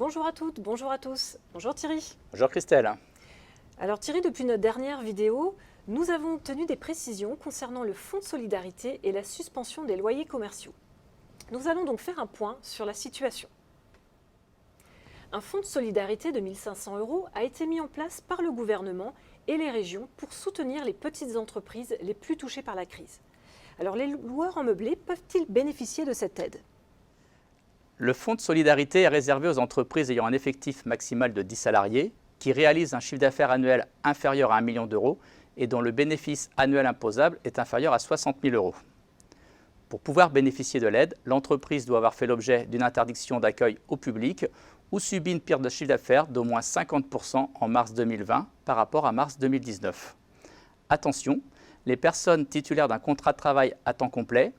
Bonjour à toutes, bonjour à tous. Bonjour Thierry. Bonjour Christelle. Alors Thierry, depuis notre dernière vidéo, nous avons obtenu des précisions concernant le fonds de solidarité et la suspension des loyers commerciaux. Nous allons donc faire un point sur la situation. Un fonds de solidarité de 1 500 € a été mis en place par le gouvernement et les régions pour soutenir les petites entreprises les plus touchées par la crise. Alors les loueurs en meublé peuvent-ils bénéficier de cette aide ? Le fonds de solidarité est réservé aux entreprises ayant un effectif maximal de 10 salariés, qui réalisent un chiffre d'affaires annuel inférieur à 1 million d'euros et dont le bénéfice annuel imposable est inférieur à 60 000 €. Pour pouvoir bénéficier de l'aide, l'entreprise doit avoir fait l'objet d'une interdiction d'accueil au public ou subi une perte de chiffre d'affaires d'au moins 50 % en mars 2020 par rapport à mars 2019. Attention, les personnes titulaires d'un contrat de travail à temps complet,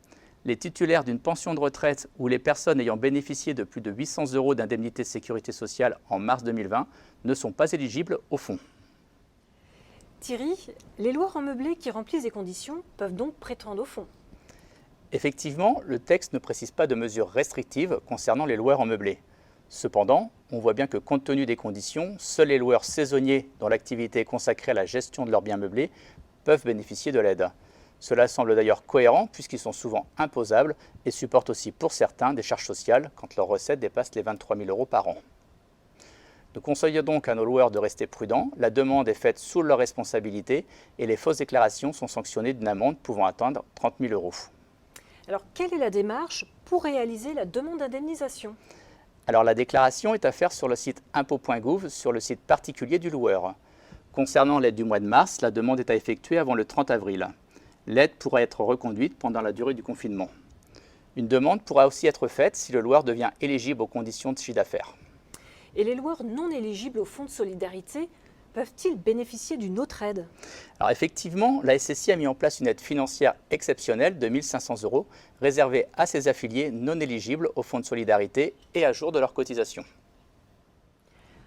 les titulaires d'une pension de retraite ou les personnes ayant bénéficié de plus de 800 € d'indemnité de sécurité sociale en mars 2020 ne sont pas éligibles au fonds. Thierry, les loueurs en meublé qui remplissent les conditions peuvent donc prétendre au fonds. Effectivement, le texte ne précise pas de mesures restrictives concernant les loueurs en meublé. Cependant, on voit bien que compte tenu des conditions, seuls les loueurs saisonniers dont l'activité est consacrée à la gestion de leurs biens meublés peuvent bénéficier de l'aide. Cela semble d'ailleurs cohérent puisqu'ils sont souvent imposables et supportent aussi pour certains des charges sociales quand leurs recettes dépassent les 23 000 € par an. Nous conseillons donc à nos loueurs de rester prudents, la demande est faite sous leur responsabilité et les fausses déclarations sont sanctionnées d'une amende pouvant atteindre 30 000 €. Alors quelle est la démarche pour réaliser la demande d'indemnisation ? Alors la déclaration est à faire sur le site impôts.gouv, sur le site particulier du loueur. Concernant l'aide du mois de mars, la demande est à effectuer avant le 30 avril. L'aide pourra être reconduite pendant la durée du confinement. Une demande pourra aussi être faite si le loueur devient éligible aux conditions de chiffre d'affaires. Et les loueurs non éligibles au fonds de solidarité peuvent-ils bénéficier d'une autre aide ? Alors effectivement, la SSI a mis en place une aide financière exceptionnelle de 1 500 € réservée à ses affiliés non éligibles au fonds de solidarité et à jour de leur cotisation.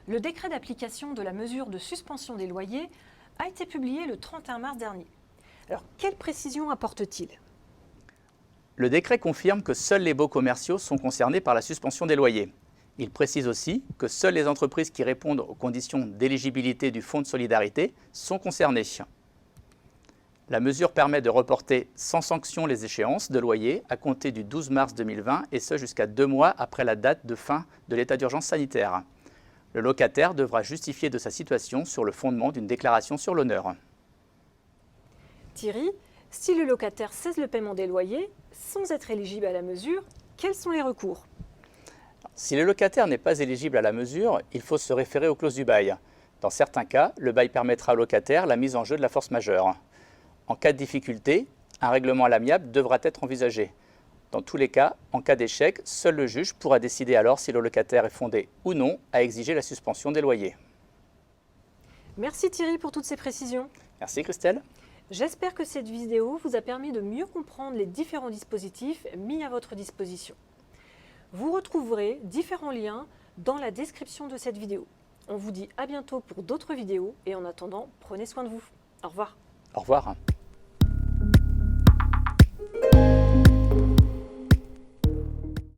Le décret d'application de la mesure de suspension des loyers a été publié le 31 mars dernier. Alors, quelles précisions apporte-t-il ? Le décret confirme que seuls les baux commerciaux sont concernés par la suspension des loyers. Il précise aussi que seules les entreprises qui répondent aux conditions d'éligibilité du fonds de solidarité sont concernées. La mesure permet de reporter sans sanction les échéances de loyer à compter du 12 mars 2020 et ce jusqu'à 2 mois après la date de fin de l'état d'urgence sanitaire. Le locataire devra justifier de sa situation sur le fondement d'une déclaration sur l'honneur. Thierry, si le locataire cesse le paiement des loyers sans être éligible à la mesure, quels sont les recours ? Si le locataire n'est pas éligible à la mesure, il faut se référer aux clauses du bail. Dans certains cas, le bail permettra au locataire la mise en jeu de la force majeure. En cas de difficulté, un règlement à l'amiable devra être envisagé. Dans tous les cas, en cas d'échec, seul le juge pourra décider alors si le locataire est fondé ou non à exiger la suspension des loyers. Merci Thierry pour toutes ces précisions. Merci Christelle. J'espère que cette vidéo vous a permis de mieux comprendre les différents dispositifs mis à votre disposition. Vous retrouverez différents liens dans la description de cette vidéo. On vous dit à bientôt pour d'autres vidéos et en attendant, prenez soin de vous. Au revoir. Au revoir.